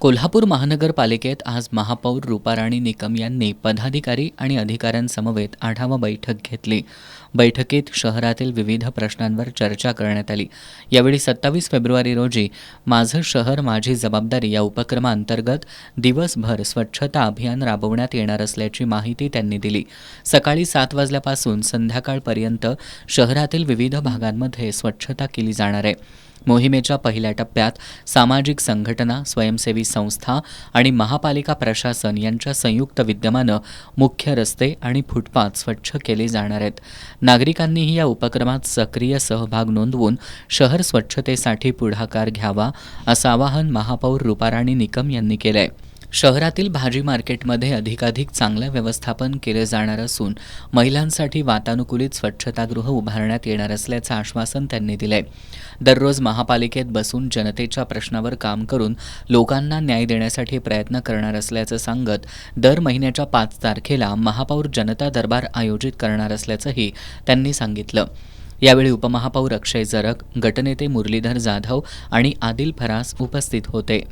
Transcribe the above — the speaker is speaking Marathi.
कोल्हापूर महानगरपालिकेत आज महापौर रूपाराणी निकम यांनी पदाधिकारी आणि अधिकाऱ्यांसमवेत आढावा बैठक घेतली. बैठकीत शहरातील विविध प्रश्नांवर चर्चा करण्यात आली. यावेळी 27 फेब्रुवारी रोजी माझं शहर माझी जबाबदारी या उपक्रमाअंतर्गत दिवसभर स्वच्छता अभियान राबवण्यात येणार असल्याची माहिती त्यांनी दिली. सकाळी 7 वाजल्यापासून संध्याकाळपर्यंत शहरातील विविध भागांमध्ये स्वच्छता केली जाणार आहे. मोहिमेच्या पहिल्या टप्प्यात सामाजिक संघटना, स्वयंसेवी संस्था आणि महापालिका प्रशासन यांच्या संयुक्त विद्यमानं मुख्य रस्ते आणि फुटपाथ स्वच्छ केले जाणार आहेत. नागरिकांनीही या उपक्रमात सक्रिय सहभाग नोंदवून शहर स्वच्छतेसाठी पुढाकार घ्यावा असं आवाहन महापौर रूपाराणी निकम यांनी केलंय. शहरातील भाजी मार्केटमध्ये अधिकाधिक चांगलं व्यवस्थापन केलं जाणार असून महिलांसाठी वातानुकूलित स्वच्छतागृह उभारण्यात येणार असल्याचं आश्वासन त्यांनी दिलंय. दररोज महापालिकेत बसून जनतेच्या प्रश्नावर काम करून लोकांना न्याय देण्यासाठी प्रयत्न करणार असल्याचं सांगत दर महिन्याच्या 5 तारखेला महापौर जनता दरबार आयोजित करणार असल्याचंही त्यांनी सांगितलं. यावेळी उपमहापौर अक्षय जरग, गटनेते मुरलीधर जाधव आणि आदिल फरास उपस्थित होते.